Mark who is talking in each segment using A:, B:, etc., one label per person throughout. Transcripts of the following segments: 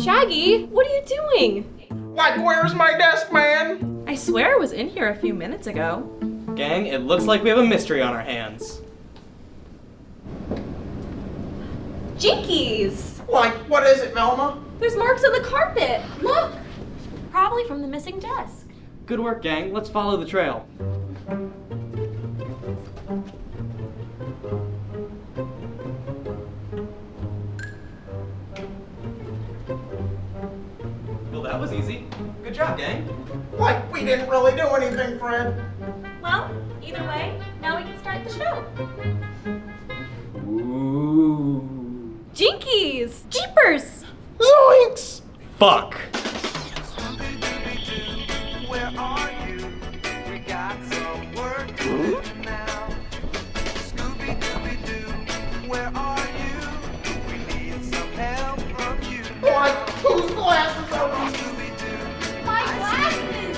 A: Shaggy, what are you doing?
B: Like, where's my desk, man?
A: I swear I was in here a few minutes ago.
C: Gang, it looks like we have a mystery on our hands.
A: Jinkies!
B: Like, what is it, Velma?
A: There's marks on the carpet. Look! Probably from the missing desk.
C: Good work, gang. Let's follow the trail. Well, that was easy. Good job, gang.
B: Like, we didn't really do anything, Fred.
A: Well, either way, now we can start the show.
C: Ooh.
A: Jinkies! Jeepers!
B: Zoinks!
C: Fuck.
D: Where are you? We got some work to do now. Scooby-Dooby-Doo, where are you? We need some help from you.
B: Like, whose glasses are these?
D: Scooby-Doo,
A: My glasses!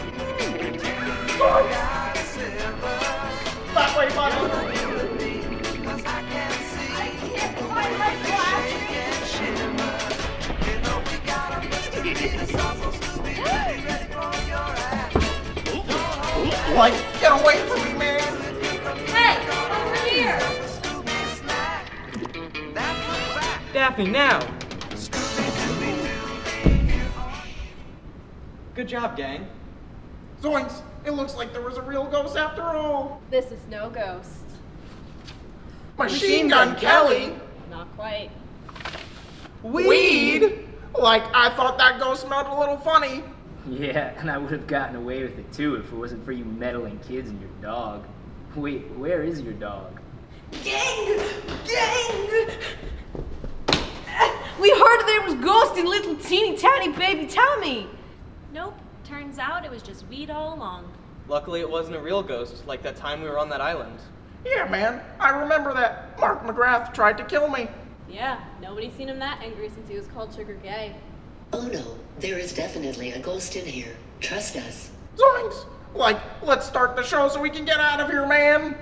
D: got a silver.
B: That way, buddy.
D: 'Cause I can see.
A: I can't find my glasses!
D: Shake and shiver. You know we got a mystery to solve, so Scooby-Doo, be ready for your act.
B: Like, get away from me, man.
A: Hey, over here!
D: Scooby snack. That's a fact.
C: Daphne, now.
D: Scooby-Dooby-Doo.
C: Good job, gang.
B: Zoinks! It looks like there was a real ghost after all.
A: This is no ghost.
B: Machine Gun Kelly?
A: Not quite.
B: Weed? Like, I thought that ghost smelled a little funny.
E: Yeah, and I would have gotten away with it too if it wasn't for you meddling kids and your dog. Wait, where is your dog?
A: Gang! Gang! We heard there was ghost in little teeny tiny baby Tommy. Nope. Turns out it was just weed all along.
C: Luckily, it wasn't a real ghost, like that time we were on that island.
B: Yeah, man. I remember that. Mark McGrath tried to kill me.
A: Yeah, nobody's seen him that angry since he was called Sugar Gay.
F: Oh no, there is definitely a ghost in here. Trust us.
B: Zoinks! Like, let's start the show so we can get out of here, man.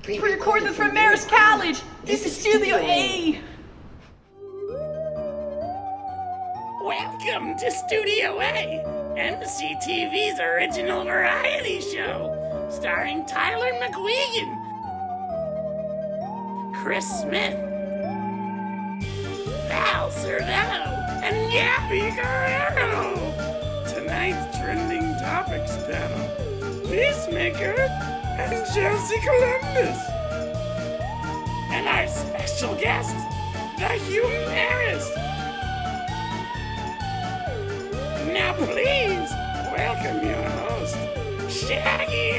F: Pre-recorded
A: from Marist College. This is Studio A.
G: Welcome to Studio A, MCTV's original variety show, starring Tyler McGuigan, Chris Smith, Val Cervello, and Gabby Guerrero. Tonight's trending topics panel, Peacemaker and Chelsea Columbus. And our special guest, the Humarists. Now please, welcome your host, Shaggy.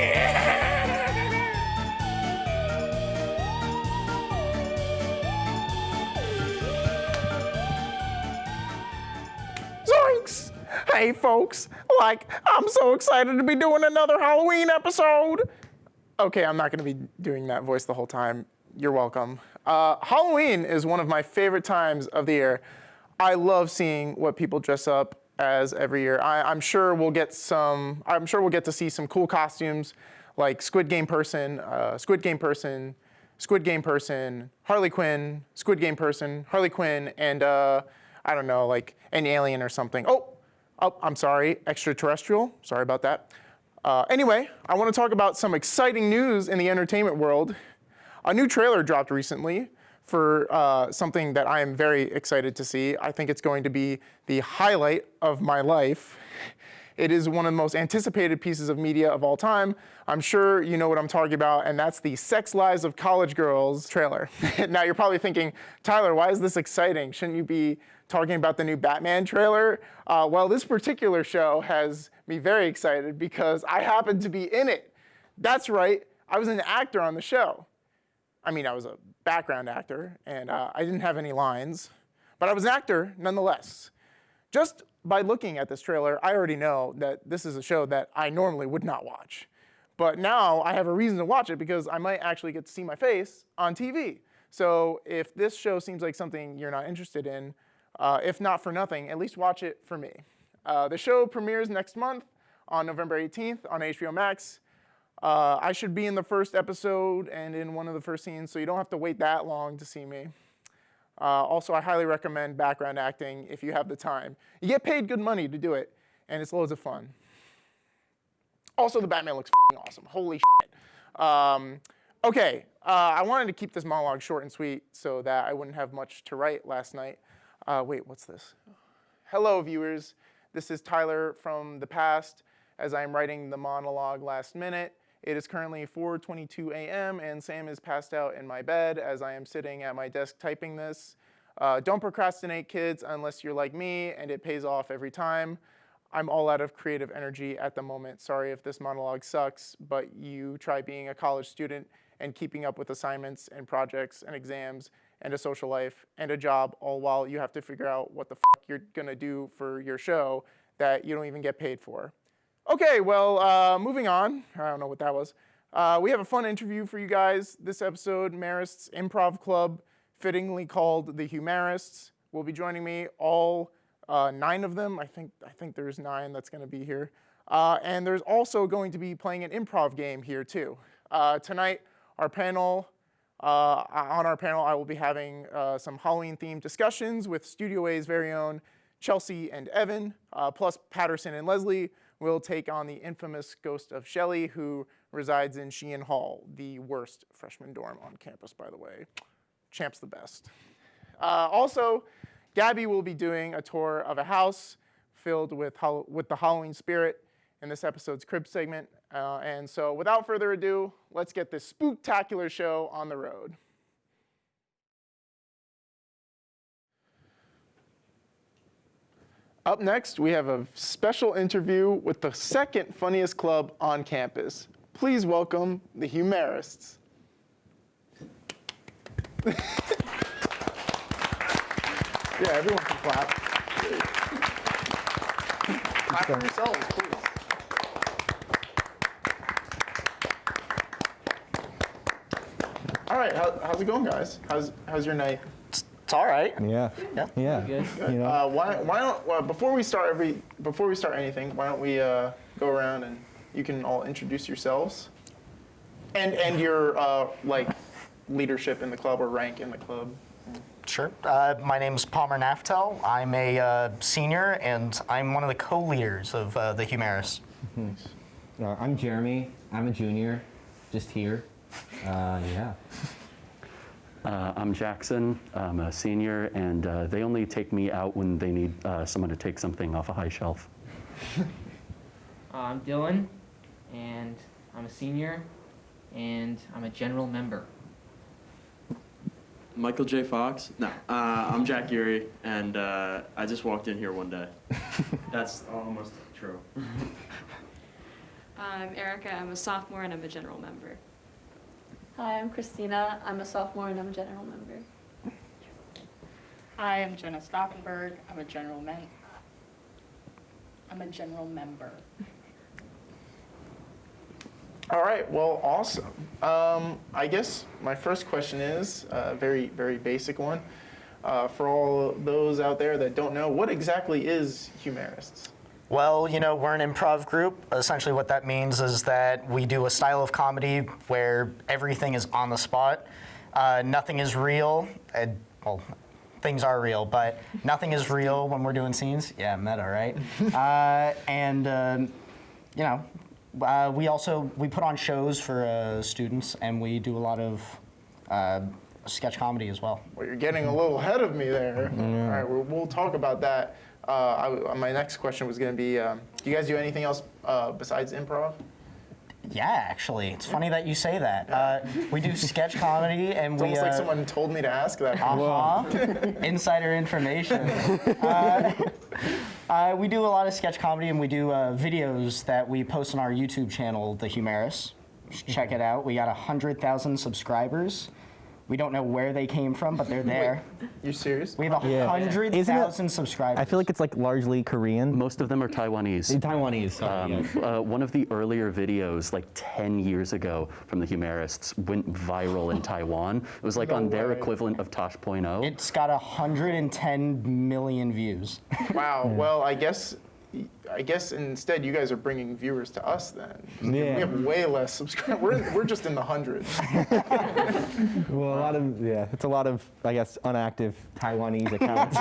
B: Zoinks! Hey, folks. Like, I'm so excited to be doing another Halloween episode. Okay, I'm not going to be doing that voice the whole time. You're welcome. Halloween is one of my favorite times of the year. I love seeing what people dress up as every year. I'm sure we'll get to see some cool costumes like Squid Game person, Squid Game person, Squid Game person, Harley Quinn, Squid Game person, Harley Quinn, and I don't know, like an alien or something. Oh, I'm sorry, extraterrestrial. Sorry about that. Anyway, I want to talk about some exciting news in the entertainment world. A new trailer dropped recently for something that I am very excited to see. I think it's going to be the highlight of my life. It is one of the most anticipated pieces of media of all time. I'm sure you know what I'm talking about, and that's the Sex Lives of College Girls trailer. Now you're probably thinking, Tyler, why is this exciting? Shouldn't you be talking about the new Batman trailer? Well, this particular show has me very excited because I happen to be in it. That's right, I was an actor on the show. I mean, I was a background actor, and I didn't have any lines, but I was an actor nonetheless. Just by looking at this trailer, I already know that this is a show that I normally would not watch. But now I have a reason to watch it because I might actually get to see my face on TV. So if this show seems like something you're not interested in, if not for nothing, at least watch it for me. The show premieres next month on November 18th on HBO Max. I should be in the first episode and in one of the first scenes, so you don't have to wait that long to see me. Also, I highly recommend background acting if you have the time. You get paid good money to do it, and it's loads of fun. Also, the Batman looks f***ing awesome. Holy shit. Okay, I wanted to keep this monologue short and sweet so that I wouldn't have much to write last night. Wait, what's this? Hello, viewers. This is Tyler from the past as I'm writing the monologue last minute. It is currently 4:22 a.m. and Sam is passed out in my bed as I am sitting at my desk typing this. Don't procrastinate, kids, unless you're like me and it pays off every time. I'm all out of creative energy at the moment. Sorry if this monologue sucks, but you try being a college student and keeping up with assignments and projects and exams and a social life and a job, all while you have to figure out what the fuck you're gonna do for your show that you don't even get paid for. Okay, well, moving on. I don't know what that was. We have a fun interview for you guys. This episode, Marist's Improv Club, fittingly called the Humarists, will be joining me. All 9 of them. I think there's 9 that's going to be here. And there's also going to be playing an improv game here too. Tonight, our panel. On our panel, I will be having some Halloween-themed discussions with Studio A's very own Chelsea and Evan, plus Patterson and Leslie will take on the infamous ghost of Shelley, who resides in Sheehan Hall, the worst freshman dorm on campus, by the way. Champ's the best. Also, Gabby will be doing a tour of a house filled with the Halloween spirit in this episode's crib segment. And so without further ado, let's get this spooktacular show on the road. Up next, we have a special interview with the second funniest club on campus. Please welcome the Humarists. Yeah, everyone can clap. Clap for yourselves, please. All right, how's it going, guys? How's your night?
H: It's all right.
I: Yeah.
B: Good.
I: You know?
B: Why don't before we start anything, why don't we go around and you can all introduce yourselves and your like leadership in the club or rank in the club.
H: Sure. My name's Palmer Naftel. I'm a senior, and I'm one of the co-leaders of the Humarists.
I: I'm Jeremy. I'm a junior, just here. Yeah.
J: I'm Jackson. I'm a senior, and they only take me out when they need someone to take something off a high shelf.
E: I'm Dylan, and I'm a senior, and I'm a general member.
K: Michael J. Fox? No, I'm Jack Erie, and I just walked in here one day. That's almost true.
A: I'm Erica. I'm a sophomore and I'm a general member.
L: Hi, I'm Christina. I'm a sophomore and I'm a general member.
M: Hi, I'm Jenna Stockenberg. I'm a general member.
B: All right, well, awesome. I guess my first question is a very, very basic one. For all those out there that don't know, what exactly is Humarists?
H: Well, you know, we're an improv group. Essentially what that means is that we do a style of comedy where everything is on the spot. Nothing is real. Well, things are real, but nothing is real when we're doing scenes. Yeah, meta, right? You know, we put on shows for students, and we do a lot of sketch comedy as well.
B: Well, you're getting a little ahead of me there. All right, we'll talk about that. My next question was going to be, do you guys do anything else besides improv?
H: Yeah, actually. It's funny that you say that. We do sketch comedy, and
B: it's almost like someone told me to ask that.
H: Insider information. We do a lot of sketch comedy, and we do videos that we post on our YouTube channel, The Humarists. Check it out. We got 100,000 subscribers. We don't know where they came from, but they're there.
B: Wait, you serious?
H: We have 100,000 subscribers.
I: I feel like it's like largely Korean.
J: Most of them are Taiwanese.
I: Taiwanese, sorry.
J: One of the earlier videos, like 10 years ago from the Humarists, went viral in Taiwan. It was like on their equivalent of Tosh.0.
H: It's got 110 million views.
B: Wow, well, I guess I guess instead you guys are bringing viewers to us then. 'Cause we
I: Yeah.
B: have way less subscribers. We're just in the hundreds.
I: Well, it's a lot of, I guess, unactive Taiwanese accounts.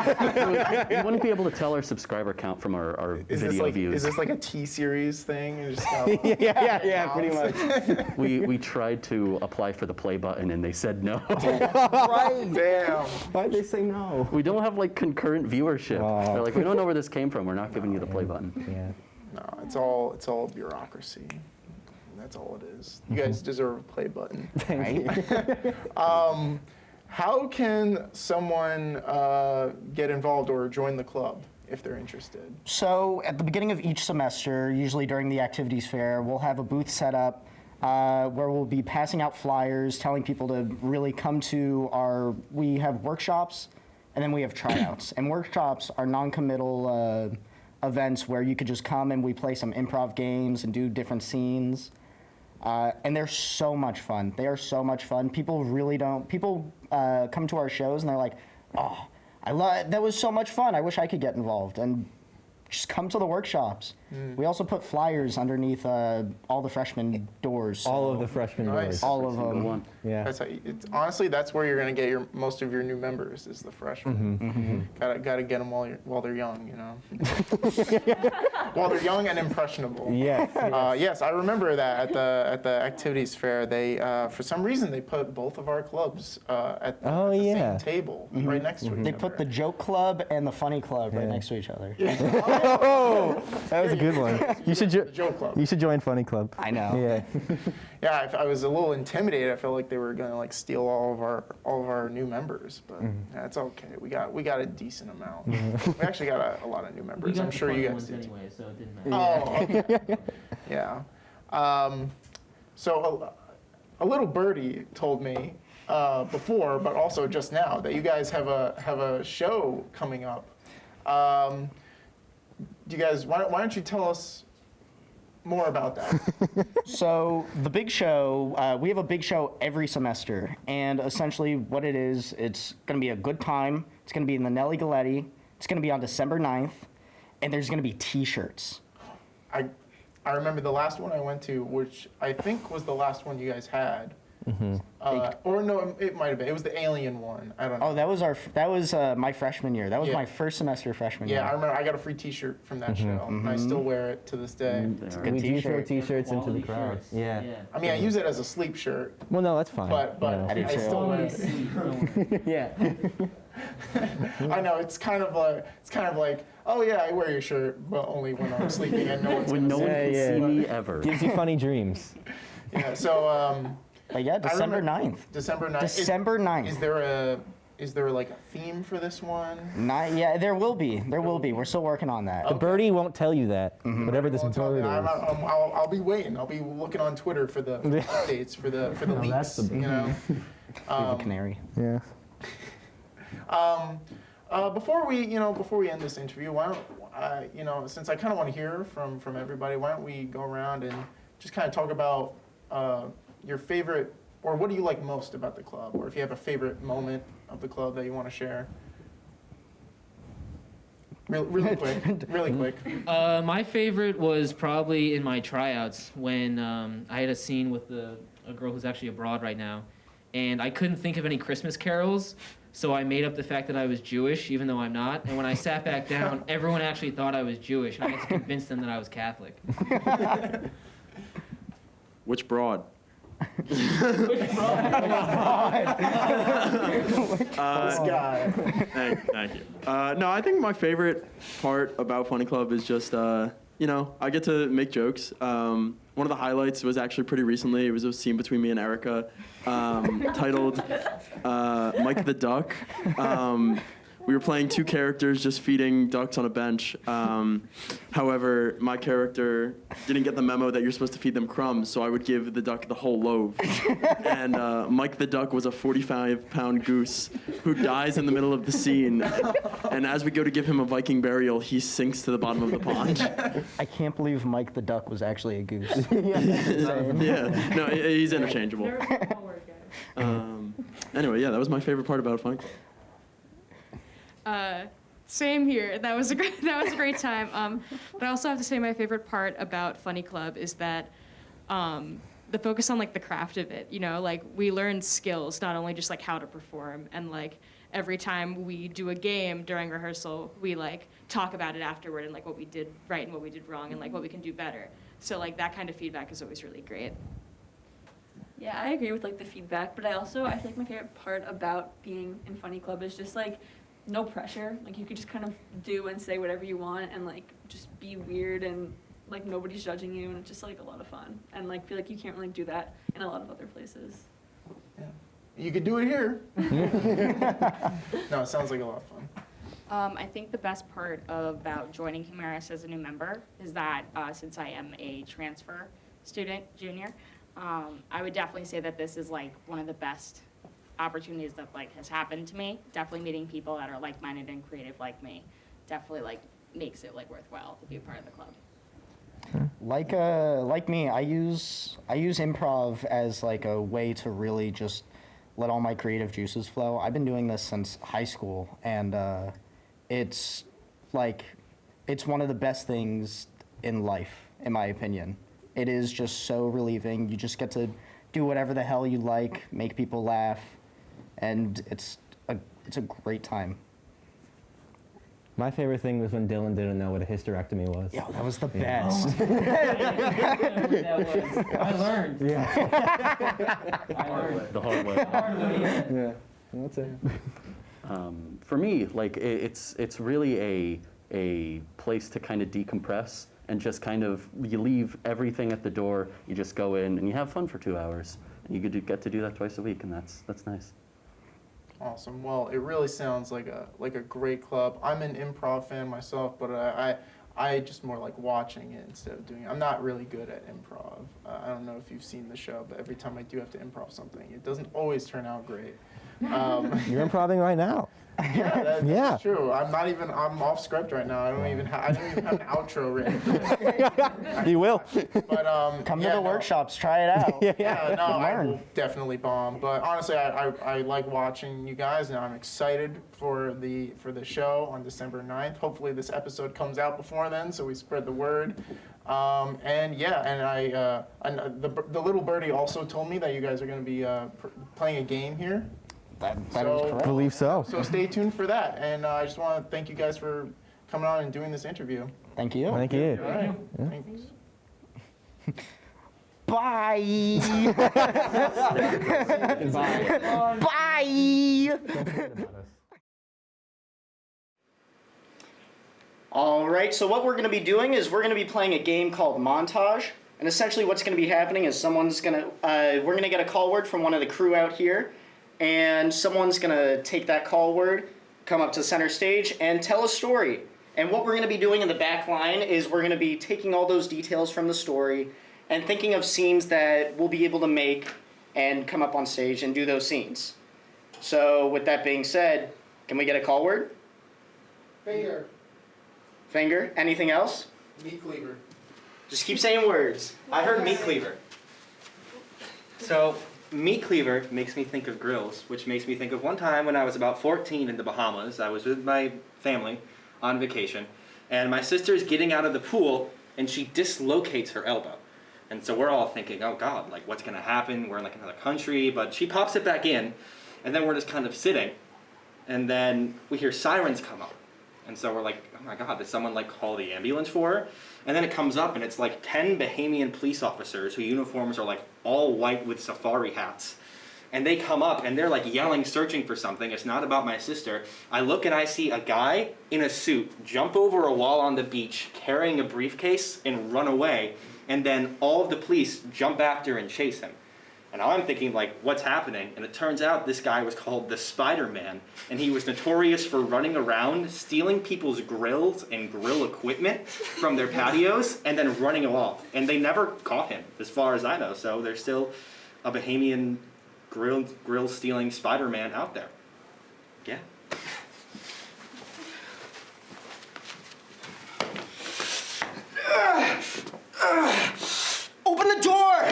J: We wouldn't be able to tell our subscriber count from our
B: Is this
J: video
B: like
J: views.
B: is this like a T-series thing? You just got
I: yeah, pretty much.
J: We tried to apply for the play button and they said no.
I: Right.
B: Damn.
I: Why'd they say no?
J: We don't have like concurrent viewership.
I: Oh.
J: They're like, we don't know where this came from. We're not giving you the play button.
I: Yeah.
B: No, it's all bureaucracy. That's all it is. You guys deserve a play button. How can someone get involved or join the club if they're interested?
H: So at the beginning of each semester, usually during the activities fair, we'll have a booth set up where we'll be passing out flyers, telling people to really come to we have workshops and then we have tryouts. And workshops are non-committal events where you could just come and we play some improv games and do different scenes. And they're so much fun. They are so much fun. People come to our shows and they're like, oh, that was so much fun. I wish I could get involved. And just come to the workshops. We also put flyers underneath all the freshman doors.
I: All of the freshman doors.
H: All of them.
I: Yeah.
B: Honestly, that's where you're going to get most of your new members is the freshmen. Gotta get them while they're young, you know. While they're young and impressionable.
I: Yes.
B: Yes, I remember that at the activities fair. They for some reason they put both of our clubs at the same table right next to each other.
H: They put the joke club and the funny club right next to each other.
I: Oh, that was a good one. You should
B: joke club.
I: You should join Funny Club.
H: I know.
I: Yeah.
B: Yeah, I was a little intimidated. I felt like they were gonna like steal all of our new members, but that's okay. We got a decent amount. We actually got a lot of new members. I'm sure you guys did.
E: Anyway, so it didn't matter.
B: Oh, okay. Yeah. So a little birdie told me before, but also just now, that you guys have a show coming up. Do you guys? Why don't you tell us more about that?
H: So the big show, we have a big show every semester, and essentially what it is, it's going to be a good time. It's going to be in the Nelly Galletti. It's going to be on December 9th, and there's going to be T-shirts.
B: I remember the last one I went to, which I think was the last one you guys had. Or no, it might have been. It was the Alien one. I don't know.
H: Oh, that was my freshman year. That was my first semester freshman year.
B: Yeah, I remember. I got a free T-shirt from that show, and I still wear it to this day.
H: It's a good
I: We do throw
H: T-shirt.
I: T-shirts into the crowd. Yeah.
B: I mean, I use it as a sleep shirt,
I: Well, no, that's fine.
B: but
I: Yeah.
B: I still wear it.
I: Yeah.
B: I know it's kind of like, oh yeah, I wear your shirt, but only when I'm sleeping and no one's
J: When no
B: gonna
J: one
B: see
J: can
B: it.
J: see me ever.
I: Gives you funny dreams.
B: Yeah. So.
H: But yeah, December 9th.
B: December 9th.
H: December 9th.
B: Is there like a theme for this one?
H: Not yet. There will be. There will be. We're still working on that.
I: The birdie won't tell you that. Whatever this
B: Won't tell me.
I: bird is.
B: I'll be waiting. I'll be looking on Twitter for the updates, for the leaks.
I: That's the
B: you know.
H: The canary.
I: Yeah.
B: Before we end this interview, why don't since I kind of want to hear from everybody, why don't we go around and just kind of talk about your favorite, or what do you like most about the club, or if you have a favorite moment of the club that you want to share. Really quick.
N: My favorite was probably in my tryouts when I had a scene with a girl who's actually abroad right now, and I couldn't think of any Christmas carols, so I made up the fact that I was Jewish, even though I'm not. And when I sat back down, everyone actually thought I was Jewish, and I had to convince them that I was Catholic.
K: Which broad?
B: This guy.
K: Thank you. No, I think my favorite part about Funny Club is just, I get to make jokes. One of the highlights was actually pretty recently. It was a scene between me and Erica titled Mike the Duck. We were playing two characters just feeding ducks on a bench. However, my character didn't get the memo that you're supposed to feed them crumbs, so I would give the duck the whole loaf. And Mike the Duck was a 45-pound goose who dies in the middle of the scene. And as we go to give him a Viking burial, he sinks to the bottom of the pond.
H: I can't believe Mike the Duck was actually a goose.
K: Yeah, no, he's interchangeable. Anyway, yeah, that was my favorite part about Funny Club.
O: Same here. That was a great time. But I also have to say my favorite part about Funny Club is that the focus on like the craft of it. You know, like we learn skills, not only just like how to perform, and like every time we do a game during rehearsal, we like talk about it afterward and like what we did right and what we did wrong and like what we can do better. So like that kind of feedback is always really great.
L: Yeah, I agree with like the feedback, but I feel like my favorite part about being in Funny Club is just like no pressure. Like you could just kind of do and say whatever you want and like just be weird and like nobody's judging you and it's just like a lot of fun. And like feel like you can't really do that in a lot of other places.
B: Yeah. You could do it here. No, it sounds like a lot of fun.
M: I think the best part about joining Humarists as a new member is that since I am a transfer student, junior, I would definitely say that this is like one of the best opportunities that like has happened to me. Definitely meeting people that are like-minded and creative like me definitely like makes it like worthwhile to be a part of the club.
H: Like me, I use improv as like a way to really just let all my creative juices flow. I've been doing this since high school, and it's one of the best things in life, in my opinion. It is just so relieving. You just get to do whatever the hell you like, make people laugh, and it's a great time.
I: My favorite thing was when Dylan didn't know what a hysterectomy was.
H: Yeah, that was the best.
N: I learned.
I: Yeah.
J: The hard way.
I: Yeah, that's it.
J: For me, like it's really a place to kind of decompress and just kind of, you leave everything at the door, you just go in and you have fun for 2 hours. And you get to do that twice a week, and that's nice.
B: Awesome. Well, it really sounds like a great club. I'm an improv fan myself, but I just more like watching it instead of doing it. I'm not really good at improv. I don't know if you've seen the show, but every time I do have to improv something, it doesn't always turn out great.
I: You're improving right now.
B: Yeah,
I: Yeah.
B: that's true. I'm off script right now. I don't even have an outro written.
I: You will.
B: But
H: Come to the workshops, try it out.
B: Yeah, no, I will definitely bomb. But honestly, I like watching you guys, and I'm excited for the show on December 9th. Hopefully this episode comes out before then, so we spread the word. And the little birdie also told me that you guys are going to be playing a game here.
H: That is correct.
I: I believe so.
B: So stay tuned for that. And I just want to thank you guys for coming on and doing this interview.
H: Thank you.
I: Thank you.
B: All right.
I: Yeah.
B: Thanks.
H: Bye. Bye. All right, so what we're going to be doing is we're going to be playing a game called Montage. And essentially what's going to be happening is we're going to get a call word from one of the crew out here. And someone's going to take that call word, come up to center stage, and tell a story. And what we're going to be doing in the back line is we're going to be taking all those details from the story and thinking of scenes that we'll be able to make and come up on stage and do those scenes. So with that being said, can we get a call word?
B: Finger.
H: Finger? Anything else?
B: Meat cleaver.
H: Just keep saying words.
C: I heard meat cleaver. So, meat cleaver makes me think of grills, which makes me think of one time when I was about 14 in the Bahamas. I was with my family on vacation, and my sister's getting out of the pool, and she dislocates her elbow. And so we're all thinking, oh God, like what's gonna happen? We're in like another country, but she pops it back in, and then we're just kind of sitting, and then we hear sirens come up. And so we're like, oh my God, did someone like call the ambulance for her? And then it comes up and it's like 10 Bahamian police officers whose uniforms are like all white with safari hats. And they come up and they're like yelling, searching for something. It's not about my sister. I look and I see a guy in a suit jump over a wall on the beach carrying a briefcase and run away. And then all of the police jump after and chase him. And now I'm thinking, like, what's happening? And it turns out this guy was called the Spider-Man, and he was notorious for running around, stealing people's grills and grill equipment from their patios, and then running off. And they never caught him, as far as I know. So there's still a Bahamian grill-stealing Spider-Man out there. Yeah.
H: Open the door!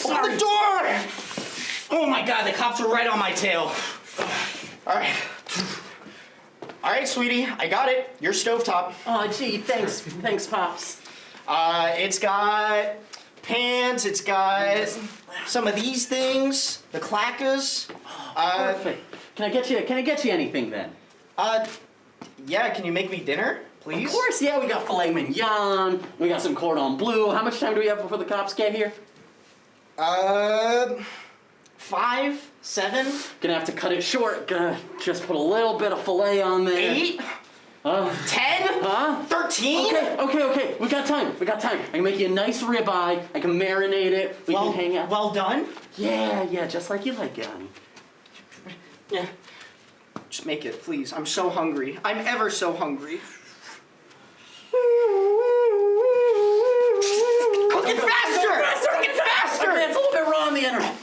H: Open the door! Oh my God, the cops are right on my tail. All right, right, sweetie, I got it. Your stovetop.
J: Oh, gee, thanks, Pops.
H: It's got pans. It's got some of these things. The clackers.
J: Perfect. Can I get you anything then?
H: Yeah. Can you make me dinner, please?
J: Of course. Yeah, we got filet mignon. We got some cordon bleu. How much time do we have before the cops get here?
H: 5, 7.
J: Gonna have to cut it short. Gonna just put a little bit of filet on there.
H: 8. 10?
J: Huh?
H: 13?
J: Okay. We got time. I can make you a nice ribeye. I can marinate it. We can hang out.
H: Well done?
J: Yeah, just like you like it, honey.
H: Yeah. Just make it, please. I'm so hungry. I'm ever so hungry. Cook it faster! Cook it faster!
J: Okay, it's a little bit raw on the internet.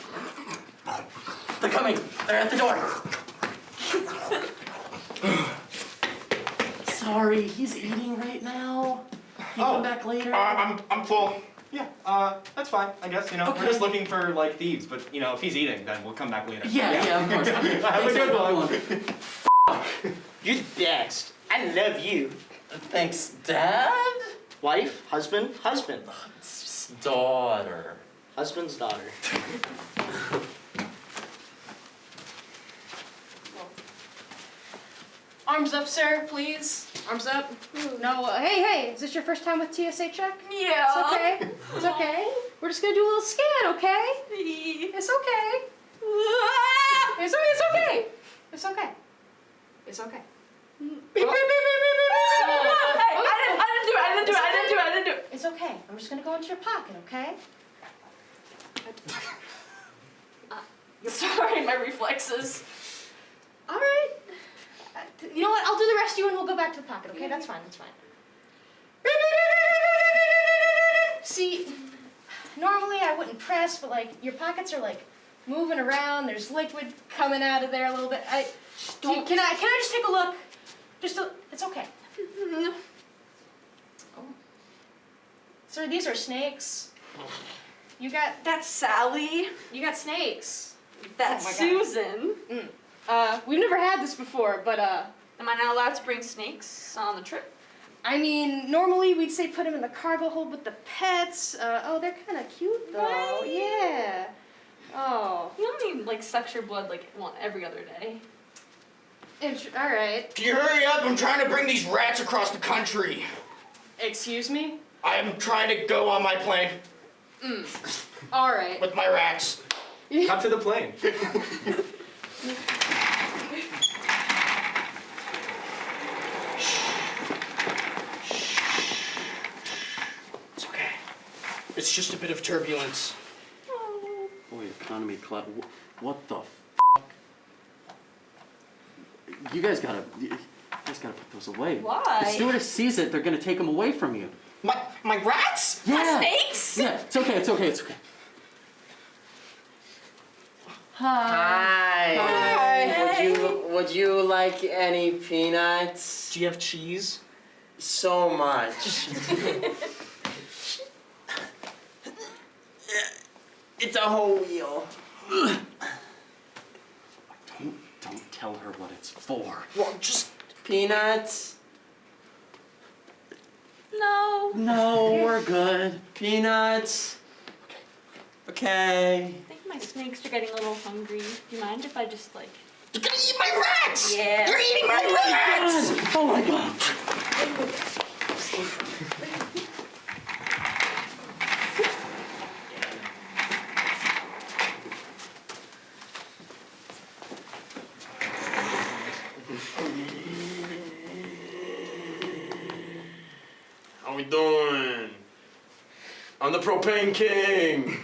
J: They're coming. They're at the door. Sorry, he's eating right now. Can you come back later?
C: I'm full. Yeah, that's fine, I guess, We're just looking for, like, thieves, but, if he's eating, then we'll come back later.
J: Yeah, of course.
C: Have a good one.
H: You're the best. I love you.
J: Thanks, Dad?
H: Wife, husband, husband.
J: Daughter.
H: Husband's daughter.
O: Arms up, sir, please. Arms up. No, hey, is this your first time with TSA check?
L: Yeah.
O: It's okay. It's okay. We're just gonna do a little scan, okay? It's okay. It's okay. It's okay. It's okay.
L: Hey, I didn't do it.
O: It's okay. I'm just gonna go into your pocket, okay?
L: Sorry, my reflexes.
O: All right. You know what? I'll do the rest of you and we'll go back to the pocket, okay? That's fine. See, normally I wouldn't press, but like your pockets are like moving around. There's liquid coming out of there a little bit. Can I just take a look? It's okay. Oh. Sir, these are snakes.
L: That's Sally.
O: You got snakes.
L: That's
O: Oh my
L: Susan.
O: We've never had this before, but
L: Am I not allowed to bring snakes on the trip?
O: I mean, normally we'd say put them in the cargo hold with the pets. They're kind of cute though.
L: Right?
O: Yeah. Oh.
L: You don't need like suck your blood like every other day.
O: All right.
H: Can you hurry up? I'm trying to bring these rats across the country.
O: Excuse me?
H: I'm trying to go on my plane
O: All right.
H: with my rats.
C: Hop to the plane.
H: It's okay. It's just a bit of turbulence.
J: Boy, economy club. What the f***? You guys gotta put those away.
L: Why?
J: The stewardess sees it, they're gonna take them away from you.
H: My rats?
J: Yeah.
L: Snakes?
J: Yeah, it's okay.
P: Hi.
L: Hi.
P: Would you like any peanuts?
H: Do you have cheese?
P: So much. It's a whole wheel.
J: Don't tell her what it's for.
H: Well, just
P: peanuts.
J: No, we're good.
P: Peanuts. Okay.
L: I think my snakes are getting a little hungry. Do you mind if I just like...
H: You're gonna eat my rats!
L: Yeah.
H: You're eating my rats!
J: Oh my god.
K: How we doing? I'm the propane king.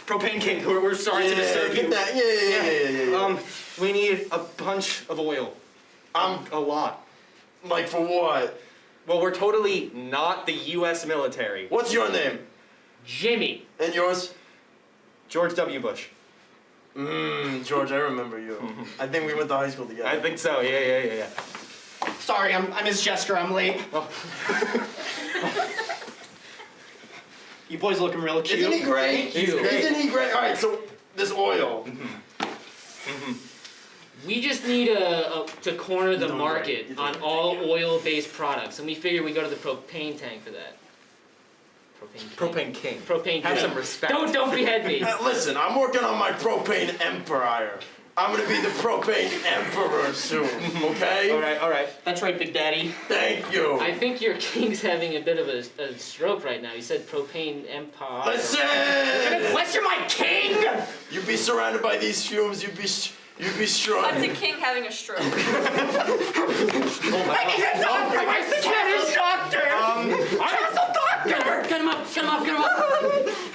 C: Propane King, we're sorry to disturb you.
K: Get that. Yeah.
C: We need a bunch of oil. A lot.
K: Like for what?
C: Well, we're totally not the U.S. military.
K: What's your name?
N: Jimmy.
K: And yours?
C: George W. Bush.
K: George, I remember you. I think we went to high school together.
C: I think so, yeah.
H: Sorry, I'm his jester. I'm late. You boys looking real cute.
K: Isn't he great?
C: He's great.
K: Isn't he great? All right, so this oil.
N: We just need to corner the market on all oil-based products, and we figure we go to the propane tank for that.
C: Propane king.
N: Propane
C: Have
N: king.
C: some respect.
N: Don't behead me.
Q: Listen, I'm working on my propane empire. I'm gonna be the propane emperor soon, okay?
C: All right.
N: That's right, Big Daddy.
Q: Thank you.
N: I think your king's having a bit of a stroke right now. You said propane empire.
Q: Listen!
N: You're gonna question my king?
Q: You'd be surrounded by these fumes, you'd be strong.
L: That's a king having a stroke.
N: I need a doctor! I think that is doctor! Castle doctor! Get him up!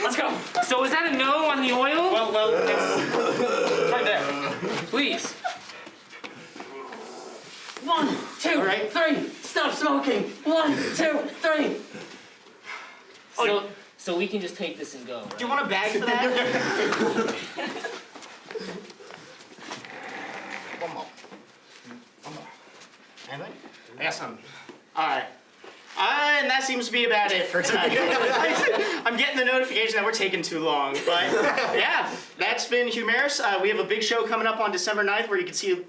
N: Let's go. So is that a no on the oil?
C: Well, it's right there.
N: Please.
P: 1, 2, 3. Stop smoking. 1, 2, 3.
N: So we can just take this and go, right?
P: Do you want a bag for that? One more. Anything? I got some. All right. And that seems to be about it for tonight. I'm getting the notification that we're taking too long. But yeah, that's been Humarists. We have a big show coming up on December 9th where you can see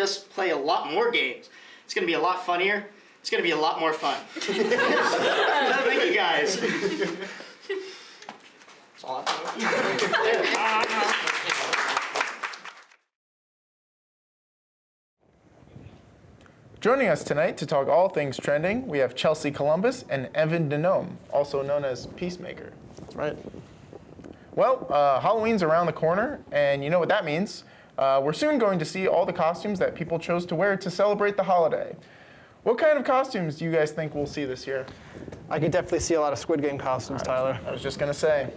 P: us play a lot more games. It's going to be a lot funnier. It's going to be a lot more fun. Thank you guys. That's all I have.
B: Joining us tonight to talk all things trending, we have Chelsea Columbus and Evan Denome, also known as Peacemaker. That's right. Well, Halloween's around the corner, and you know what that means. We're soon going to see all the costumes that people chose to wear to celebrate the holiday. What kind of costumes do you guys think we'll see this year?
R: I could definitely see a lot of Squid Game costumes, Tyler.
B: I was just going to say.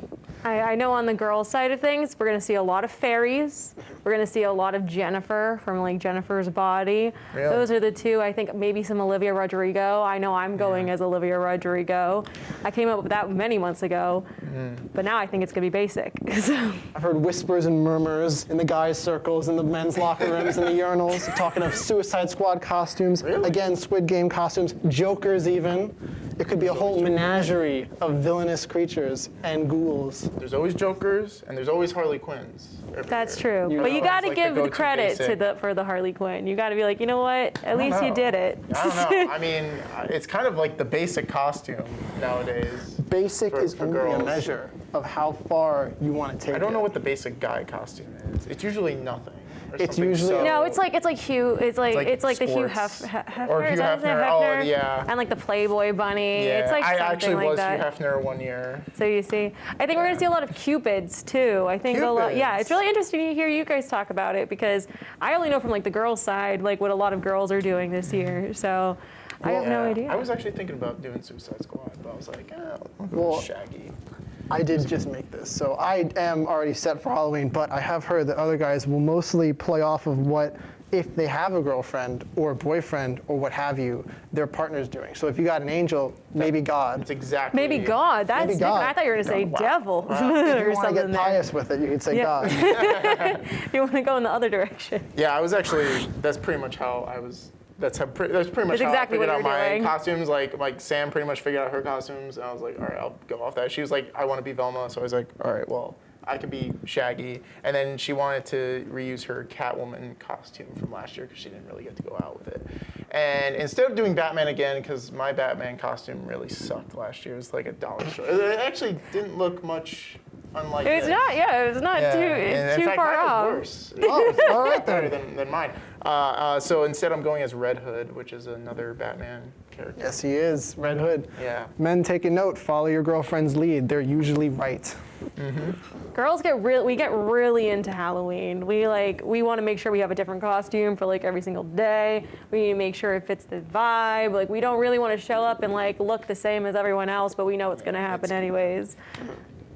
S: I know on the girls' side of things, we're going to see a lot of fairies. We're going to see a lot of Jennifer from like Jennifer's Body.
B: Really?
S: Those are the two. I think maybe some Olivia Rodrigo. I know I'm going as Olivia Rodrigo. I came up with that many months ago, but now I think it's going to be basic.
R: I've heard whispers and murmurs in the guys' circles, in the men's locker rooms, in the urinals, talking of Suicide Squad costumes, again, Squid Game costumes, Jokers even. It could be a whole menagerie of villainous creatures and ghouls.
B: There's always Jokers, and there's always Harley Quinns.
S: That's true.
B: You
S: But
B: know,
S: you got to
B: it's like
S: give
B: the
S: the
B: go-to
S: credit
B: basic.
S: for the Harley Quinn. You got to be like, you know what? At least you did it.
B: I don't know. I mean, it's kind of like the basic costume nowadays.
R: Basic is
B: for
R: only
B: girls.
R: a measure of how far you want to take it.
B: I don't know what the basic guy costume is. It's usually nothing. or
R: It's
B: something
R: usually-
B: so-
S: No, it's like Hugh. It's like the Hugh
B: sports.
S: Hefner.
B: Or Hugh
S: is that his name?
B: Hefner. Oh, yeah.
S: And like the Playboy Bunny.
B: Yeah,
S: It's like
B: I
S: something
B: actually
S: like
B: was
S: that.
B: Hugh Hefner one year.
S: So you see, I think we're gonna see a lot of Cupids too. I think a lot. Yeah,
B: Cupids.
S: it's really interesting to hear you guys talk about it because I only know from like the girls' side like what a lot of girls are doing this year. So I have no idea.
B: I was actually thinking about doing Suicide Squad, but I was like, I'll go
R: Well,
B: with Shaggy.
R: I did just make this, so I am already set for Halloween, but I have heard that other guys will mostly play off of what, if they have a girlfriend or a boyfriend or what have you, their partner's doing. So if you got an angel, maybe God.
B: That's exactly.
S: Maybe God. That's
R: Maybe
S: different.
R: God.
S: I thought you were gonna say devil
R: If
S: or
R: you want to
S: something
R: get
S: there.
R: pious with it, you could say God.
S: You want to go in the other direction.
B: Yeah, I was actually. That's pretty much how I was. That's pretty much
S: That's
B: how
S: exactly
B: I figured
S: what
B: out
S: you
B: my
S: were doing.
B: costumes. Like Sam pretty much figured out her costumes, and I was like, all right, I'll go off that. She was like, I want to be Velma, so I was like, all right, well, I could be Shaggy. And then she wanted to reuse her Catwoman costume from last year because she didn't really get to go out with it. And instead of doing Batman again, because my Batman costume really sucked last year, it was like a dollar store. It actually didn't look much unlike
S: It's
B: this.
S: not. Yeah, it's not
B: Yeah,
S: too.
B: and
S: It's
B: in
S: too
B: fact,
S: far
B: mine was
S: off.
B: worse.
R: Oh, it's all right
B: better
R: then.
B: than mine. So instead, I'm going as Red Hood, which is another Batman character.
R: Yes, he is, Red Hood.
B: Yeah.
R: Men, take a note, follow your girlfriend's lead. They're usually right.
S: Girls get really into Halloween. We want to make sure we have a different costume for like every single day. We need to make sure it fits the vibe. Like we don't really want to show up and like look the same as everyone else, but we know it's gonna happen anyways.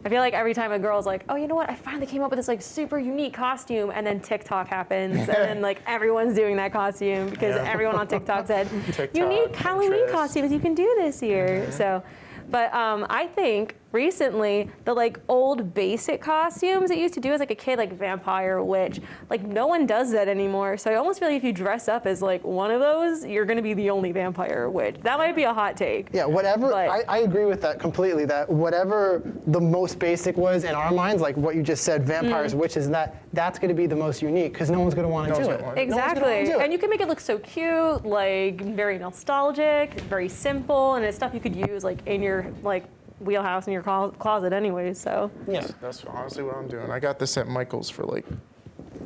S: I feel like every time a girl's like, oh, you know what? I finally came up with this like super unique costume, and then TikTok happens, and then like everyone's doing that costume because everyone on TikTok said,
B: TikTok,
S: unique Halloween
B: Pinterest.
S: costumes you can do this year. So, but I think recently the like old basic costumes that you used to do as like a kid, like vampire, witch. Like no one does that anymore. So I almost feel like if you dress up as like one of those, you're gonna be the only vampire or witch. That might be a hot take.
R: Yeah, whatever. I agree with that completely. That whatever the most basic was in our minds, like what you just said, vampires, witches, and that's going to be the most unique because no one's going to want to do it.
S: Exactly. And you can make it look so cute, like very nostalgic, very simple, and it's stuff you could use like in your like wheelhouse in your closet anyway. So
B: yeah, that's honestly what I'm doing. I got this at Michael's for like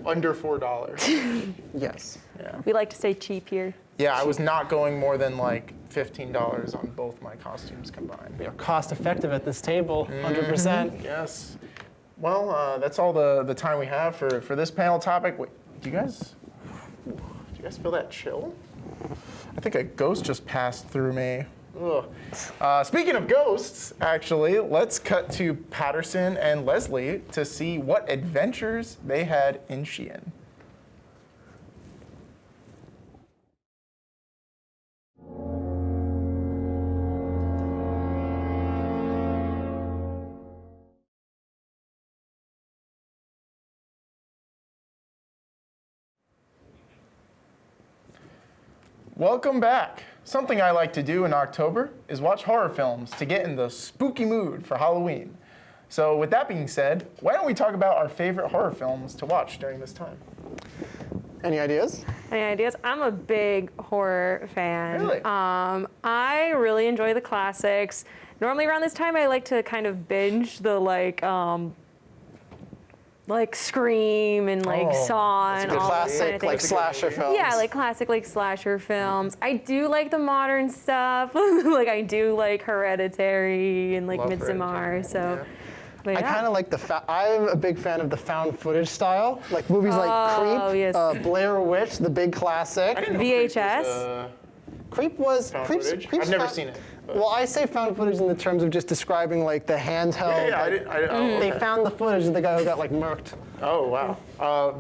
B: under $4.
R: Yes.
B: Yeah.
S: We like to stay cheap here.
B: Yeah, I was not going more than like $15 on both my costumes combined.
R: We are cost effective at this table, 100%.
B: Yes. Well, that's all the time we have for this panel topic. Wait, do you guys feel that chill? I think a ghost just passed through me. Ugh. Speaking of ghosts, actually, let's cut to Patterson and Leslie to see what adventures they had in Sheehan. Welcome back. Something I like to do in October is watch horror films to get in the spooky mood for Halloween. So with that being said, why don't we talk about our favorite horror films to watch during this time?
R: Any ideas?
S: Any ideas? I'm a big horror fan.
B: Really?
S: I really enjoy the classics. Normally around this time, I like to kind of binge the like Scream and like Saw and all those kind of things.
R: Like slasher films.
S: Yeah, like classic like slasher films. I do like the modern stuff. Like I do like Hereditary and like
R: Love
S: Midsommar. So. But
R: I
S: yeah.
R: kind of like I'm a big fan of the found footage style, like movies like Creep,
S: yes.
R: Blair Witch, the big classic.
B: I didn't know
S: VHS.
R: Creep was
B: found
R: Creep's
B: footage. I've never
R: found-
B: seen it.
R: Well, I say found footage in the terms of just describing like the handheld.
B: Yeah, I didn't.
R: They found the footage of the guy who got like murked.
B: Oh wow.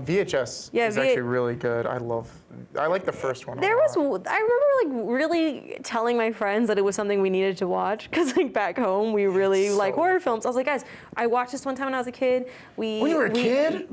B: VHS is actually really good. I like the first one.
S: There was, I remember like really telling my friends that it was something we needed to watch because like back home we really like horror films. I was like, guys, I watched this one time when I was a kid.
B: When you were a kid?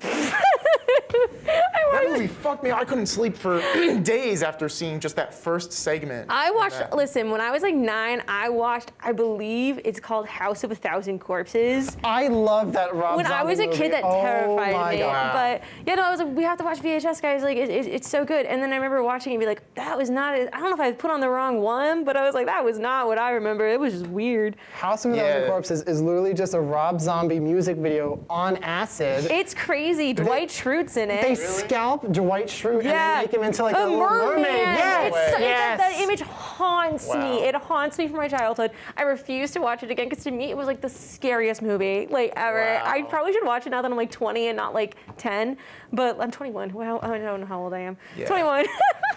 B: That movie fucked me. I couldn't sleep for days after seeing just that first segment.
S: I watched, listen, when I was like 9, I watched, I believe it's called House of a Thousand Corpses.
R: I love that Rob
S: When I was a
R: Zombie
S: kid, that
R: movie.
S: terrified
R: my
S: me.
R: God.
S: But you know, I was like, we have to watch VHS, guys. Like, it's so good. And then I remember watching it and be like, that was not. I don't know if I put on the wrong one, but I was like, that was not what I remember. It was just weird.
R: House of a Thousand Corpses is literally just a Rob Zombie music video on acid.
S: It's crazy. Dwight Schrute's in it.
R: They scalp Dwight Schrute and then make him into like a little mermaid.
S: Yes.
R: Yes.
S: That image haunts me. It haunts me from my childhood. I refuse to watch it again because to me it was like the scariest movie like ever.
B: Wow.
S: I probably should watch it now that I'm like 20 and not like 10. But I'm 21. Well, I don't know how old I am.
B: Yeah.
S: 21.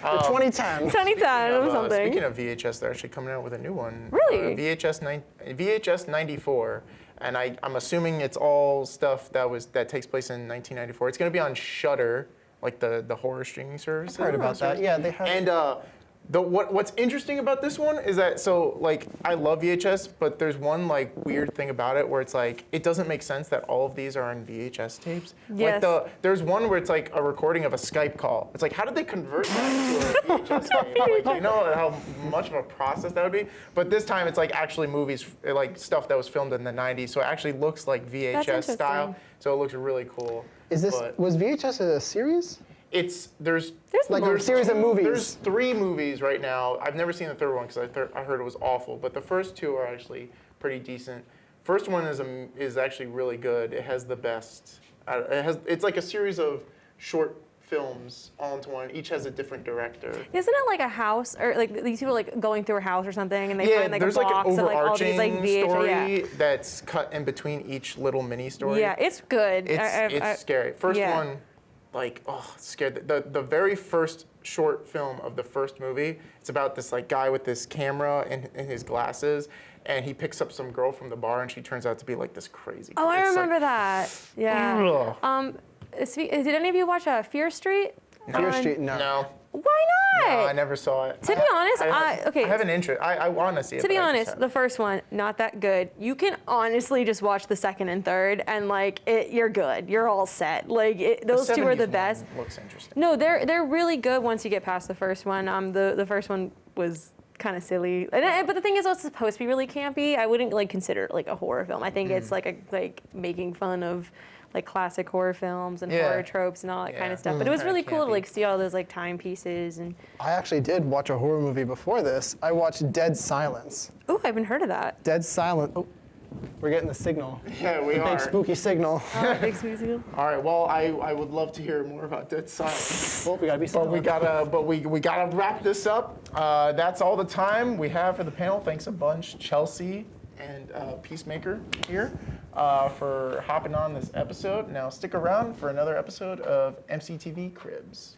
R: 2010.
S: 2010 or something.
B: Speaking of VHS, they're actually coming out with a new one.
S: Really?
B: VHS 94. And I'm assuming it's all stuff that takes place in 1994. It's going to be on Shudder, like the horror streaming service.
R: I've heard about that. Yeah, they have.
B: And what's interesting about this one is that like I love VHS, but there's one like weird thing about it where it's like it doesn't make sense that all of these are on VHS tapes.
S: Yes.
B: Like there's one where it's like a recording of a Skype call. It's like how did they convert that to a VHS tape? Like, you know how much of a process that would be? But this time it's like actually movies, like stuff that was filmed in the 90s, so it actually looks like VHS style. So it looks really cool.
R: Was VHS a series?
B: There's
R: like a series of movies.
B: There's 3 movies right now. I've never seen the third one because I heard it was awful, but the first 2 are actually pretty decent. First one is actually really good. It has the best. It's like a series of short films all into one. Each has a different director.
S: Isn't it like a house or like these people like going through a house or something and they find like a
B: there's
S: box
B: like an
S: of like all these like
B: overarching
S: VHS.
B: story that's cut in between each little mini story.
S: Yeah, it's good.
B: It's scary. First one. Like, scared. The very first short film of the first movie, it's about this like guy with this camera and his glasses, and he picks up some girl from the bar, and she turns out to be like this crazy.
S: Oh, I
B: it's
S: remember that. Yeah.
B: Ugh.
S: Did any of you watch Fear Street?
R: Fear Street, no.
B: No.
S: Why not?
B: No, I never saw it.
S: To be honest,
B: I
S: okay.
B: have an interest. I want to see it.
S: To be
B: but I just
S: honest,
B: haven't.
S: the first one, not that good. You can honestly just watch the second and third, and like you're good. You're all set. Like those two are the
B: 70s
S: best.
B: one looks interesting.
S: No, they're really good once you get past the first one. The first one was kind of silly, but the thing is, it's supposed to be really campy. I wouldn't like consider it like a horror film. I think it's like making fun of like classic horror films and
R: Yeah.
S: horror tropes and all that kind of stuff. But it was really cool to like see all those like timepieces and.
R: I actually did watch a horror movie before this. I watched Dead Silence.
S: Oh, I haven't heard of that.
R: Dead Silence. Oh, we're getting the signal.
B: Yeah, we
R: the
B: are.
R: big spooky signal.
S: Oh, big spooky signal.
B: All right. Well, I would love to hear more about Dead Silence.
R: Well, we gotta be
B: But we gotta wrap this up. That's all the time we have for the panel. Thanks a bunch, Chelsea and Peacemaker here, for hopping on this episode. Now stick around for another episode of MCTV Cribs.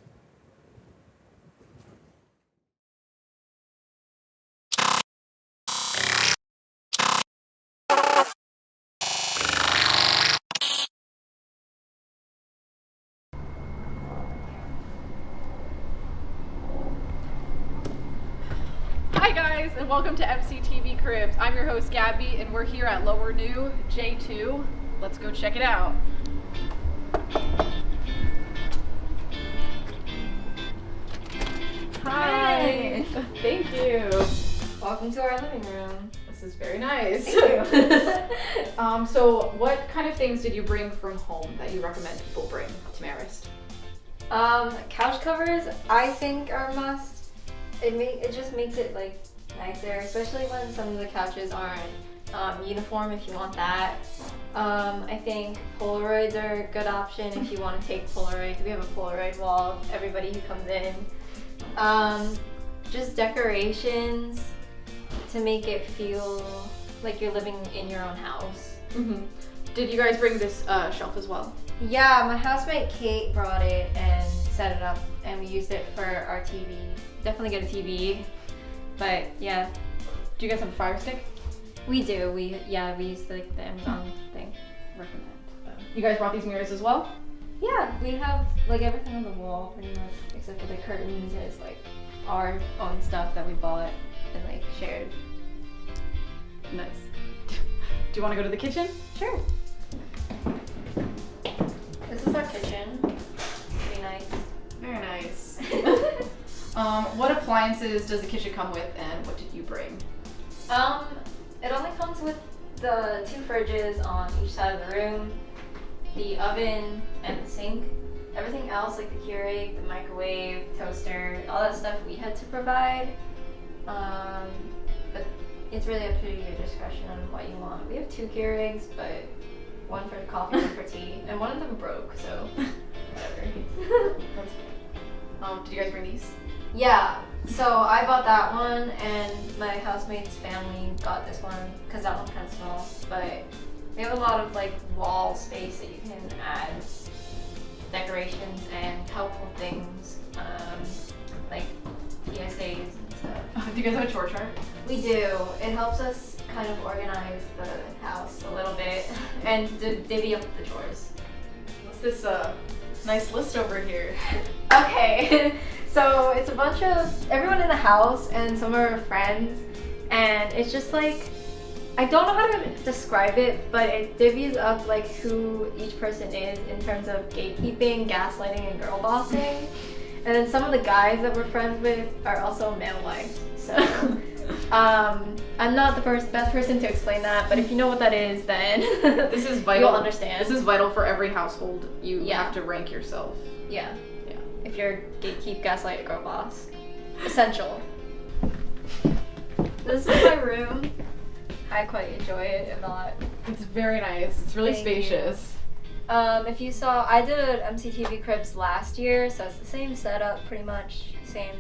T: Hi guys, and welcome to MCTV Cribs. I'm your host Gabby, and we're here at Lower New J2. Let's go check it out. Hi. Thank you.
U: Welcome to our living room.
T: This is very nice.
U: Thank you.
T: So what kind of things did you bring from home that you recommend people bring to Marist?
U: Couch covers I think are a must. It just makes it like nicer, especially when some of the couches aren't uniform if you want that. I think Polaroids are a good option if you want to take Polaroids. We have a Polaroid wall of everybody who comes in. Just decorations to make it feel like you're living in your own house.
T: Mm-hmm. Did you guys bring this shelf as well?
U: Yeah, my housemate Kate brought it and set it up, and we used it for our TV. Definitely get a TV, but yeah.
T: Do you guys have a Fire Stick?
U: We do. We use like the Amazon thing.
T: Recommend. You guys brought these mirrors as well?
U: Yeah, we have like everything on the wall pretty much, except for the curtains. It's like our own stuff that we bought and like shared.
T: Nice. Do you want to go to the kitchen?
U: Sure. This is our kitchen. Pretty nice.
T: Very nice. What appliances does the kitchen come with, and what did you bring?
U: It only comes with the 2 fridges on each side of the room, the oven, and the sink. Everything else, like the Keurig, the microwave, toaster, all that stuff we had to provide. But it's really up to your discretion on what you want. We have 2 Keurigs, but one for coffee, one for tea, and one of them broke, so whatever.
T: Did you guys bring these?
U: Yeah, so I bought that one, and my housemate's family got this one because that one's kind of small. But we have a lot of like wall space that you can add decorations and helpful things, like PSAs and stuff.
T: Do you guys have a chore chart?
U: We do. It helps us kind of organize the house a little bit and divvy up the chores.
T: What's this nice list over here?
U: Okay. So it's a bunch of everyone in the house and some of our friends, and it's just like, I don't know how to describe it, but it divvies up like who each person is in terms of gatekeeping, gaslighting, and girl bossing. And then some of the guys that we're friends with are also male wives. So I'm not the best person to explain that, but if you know what that is, then
T: This is vital.
U: you'll understand.
T: This is vital for every household. You have to rank yourself.
U: Yeah. If you're gatekeep, gaslight, girl boss. Essential. This is my room. I quite enjoy it a lot.
T: It's very nice. It's really
U: Thank
T: spacious.
U: If you saw, I did an MCTV Cribs last year, so it's the same setup pretty much, same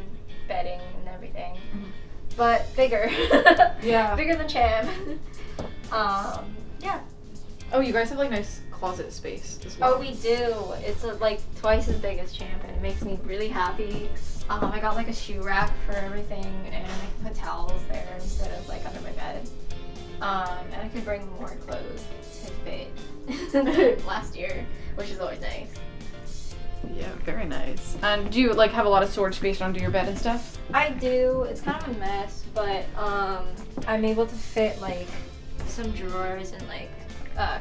U: bedding and everything, but bigger.
T: Yeah.
U: Bigger than Cham. Yeah.
T: Oh, you guys have like nice closet space as well.
U: Oh, we do. It's like twice as big as Champ, and it makes me really happy. I got like a shoe rack for everything, and I can put towels there instead of like under my bed. And I could bring more clothes to fit last year, which is always nice.
T: Yeah. Yeah, very nice. And do you like have a lot of storage space under your bed and stuff?
U: I do. It's kind of a mess, but I'm able to fit like some drawers and like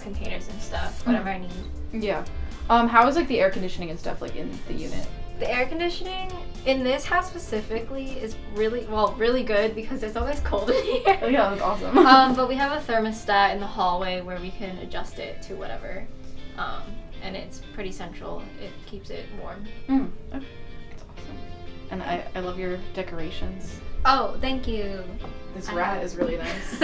U: containers and stuff, whatever I need.
T: Yeah. How is like the air conditioning and stuff like in the unit?
U: The air conditioning in this house specifically is really good because it's always cold in here.
T: Oh, yeah, that's awesome.
U: But we have a thermostat in the hallway where we can adjust it to whatever. And it's pretty central. It keeps it warm.
T: Okay. That's awesome. And I love your decorations.
U: Oh, thank you.
T: This rat is really nice.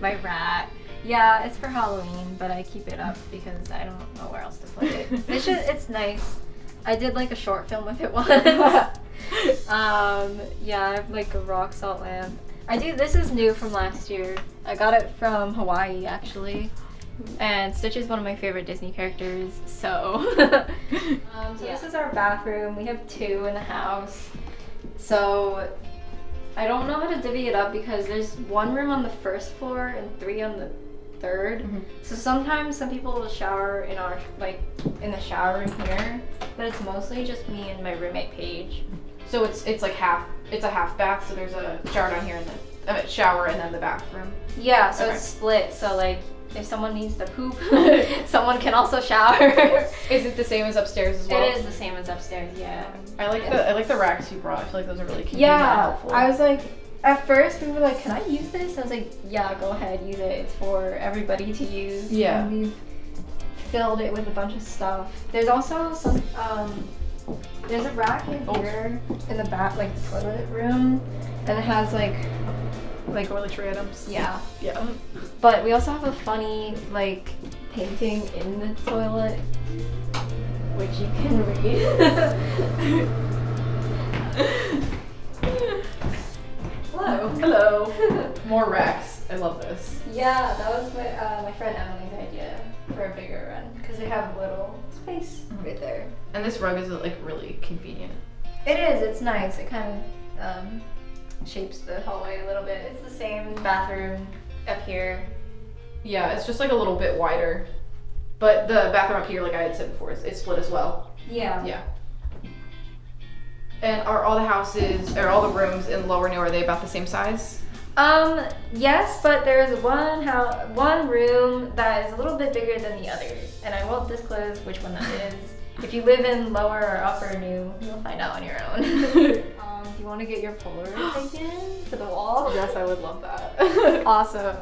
U: My rat. Yeah, it's for Halloween, but I keep it up because I don't know where else to put it. It's nice. I did like a short film with it once. Yeah, I have like a rock salt lamp. This is new from last year. I got it from Hawaii actually. And Stitch is one of my favorite Disney characters, so. This is our bathroom. We have 2 in the house. So I don't know how to divvy it up because there's 1 room on the first floor and 3 on the 3rd. So sometimes some people will shower in in the shower room here, but it's mostly just me and my roommate Paige.
T: So it's like it's a half bath, so there's a shower down here and then shower and then the bathroom.
U: Yeah, so it's split. So like if someone needs to poop, someone can also shower.
T: Is it the same as upstairs as well?
U: It is the same as upstairs, yeah.
T: I like the racks you brought. I feel like those are really convenient and
U: Yeah,
T: helpful.
U: I was like, at first we were like, can I use this? I was like, yeah, go ahead, use it. It's for everybody to use.
T: Yeah.
U: And we've filled it with a bunch of stuff. There's also some, there's a rack in here in the back, like the toilet room, and it has like
T: toiletry items.
U: Yeah.
T: Yeah.
U: But we also have a funny like painting in the toilet, which you can read. Hello.
T: Hello. More racks. I love this.
U: Yeah, that was my friend Emily's idea for a bigger run because they have little space right there.
T: And this rug is like really convenient.
U: It is. It's nice. It kind of shapes the hallway a little bit. It's the same bathroom up here.
T: Yeah, it's just like a little bit wider. But the bathroom up here, like I had said before, it's split as well.
U: Yeah.
T: Yeah. And are all the rooms in Lower New, are they about the same size?
U: Yes, but there's one room that is a little bit bigger than the others, and I won't disclose which one that is. If you live in Lower or Upper New, you'll find out on your own. Do you want to get your Polaroid taken to the wall?
T: Yes, I would love that.
U: Awesome.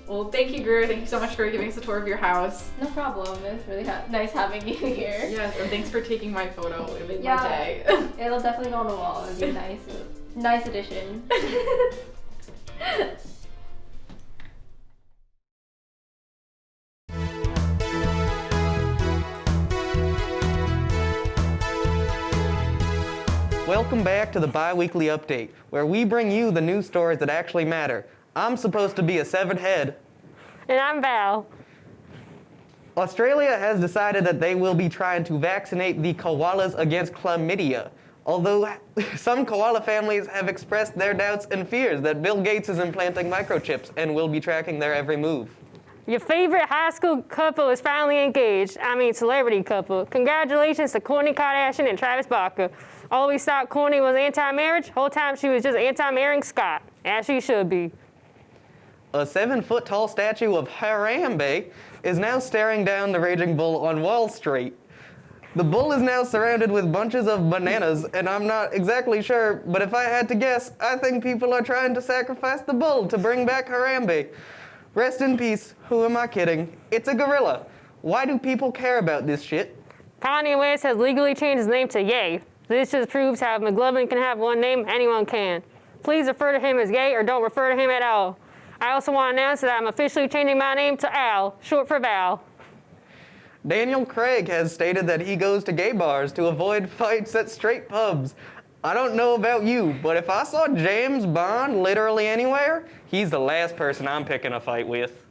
T: Well, thank you, Greer. Thank you so much for giving us a tour of your house.
U: No problem. It was really nice having you here.
T: Yes, and thanks for taking my photo. It made my day.
U: It'll definitely go on the wall. It'll be nice. Nice addition.
D: Welcome back to the bi-weekly update, where we bring you the news stories that actually matter. I'm supposed to be a severed head.
V: And I'm Val.
D: Australia has decided that they will be trying to vaccinate the koalas against chlamydia, although some koala families have expressed their doubts and fears that Bill Gates is implanting microchips and will be tracking their every move.
V: Your favorite high school couple is finally engaged. I mean, celebrity couple. Congratulations to Kourtney Kardashian and Travis Barker. Always thought Kourtney was anti-marriage. Whole time she was just anti-marrying Scott, as she should be.
D: A 7-foot-tall statue of Harambe is now staring down the raging bull on Wall Street. The bull is now surrounded with bunches of bananas, and I'm not exactly sure, but if I had to guess, I think people are trying to sacrifice the bull to bring back Harambe. Rest in peace, who am I kidding? It's a gorilla. Why do people care about this shit?
V: Kanye West has legally changed his name to Ye. This just proves how if McLovin can have one name, anyone can. Please refer to him as Ye or don't refer to him at all. I also want to announce that I'm officially changing my name to Al, short for Val.
D: Daniel Craig has stated that he goes to gay bars to avoid fights at straight pubs. I don't know about you, but if I saw James Bond literally anywhere, he's the last person I'm picking a fight with.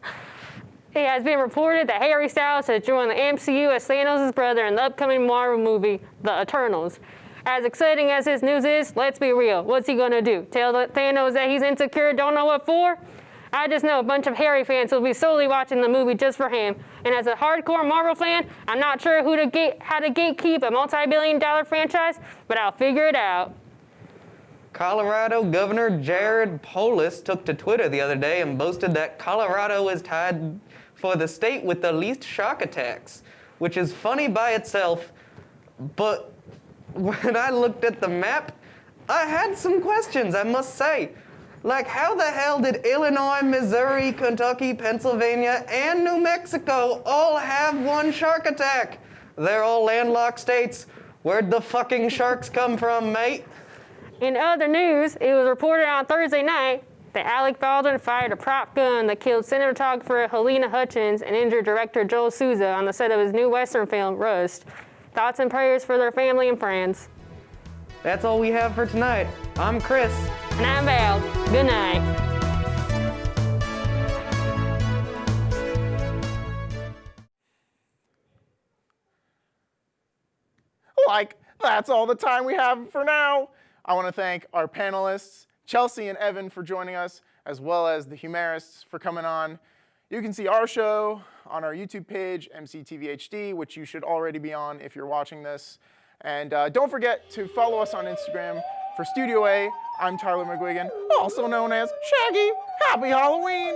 V: It has been reported that Harry Styles has joined the MCU as Thanos' brother in the upcoming Marvel movie, The Eternals. As exciting as this news is, let's be real. What's he gonna do? Tell Thanos that he's insecure, don't know what for? I just know a bunch of Harry fans will be solely watching the movie just for him. And as a hardcore Marvel fan, I'm not sure how to gatekeep a multi-billion-dollar franchise, but I'll figure it out.
D: Colorado Governor Jared Polis took to Twitter the other day and boasted that Colorado is tied for the state with the least shark attacks, which is funny by itself, but when I looked at the map, I had some questions, I must say. Like, how the hell did Illinois, Missouri, Kentucky, Pennsylvania, and New Mexico all have one shark attack? They're all landlocked states. Where'd the fucking sharks come from, mate?
V: In other news, it was reported on Thursday night that Alec Baldwin fired a prop gun that killed cinematographer Helena Hutchins and injured director Joel Souza on the set of his new Western film, Rust. Thoughts and prayers for their family and friends.
D: That's all we have for tonight. I'm Chris.
V: And I'm Val. Good night.
B: Like, that's all the time we have for now. I want to thank our panelists, Chelsea and Evan, for joining us, as well as the Humarists for coming on. You can see our show on our YouTube page, MCTVHD, which you should already be on if you're watching this. And don't forget to follow us on Instagram. For Studio A, I'm Tyler McGuigan, also known as Shaggy. Happy Halloween!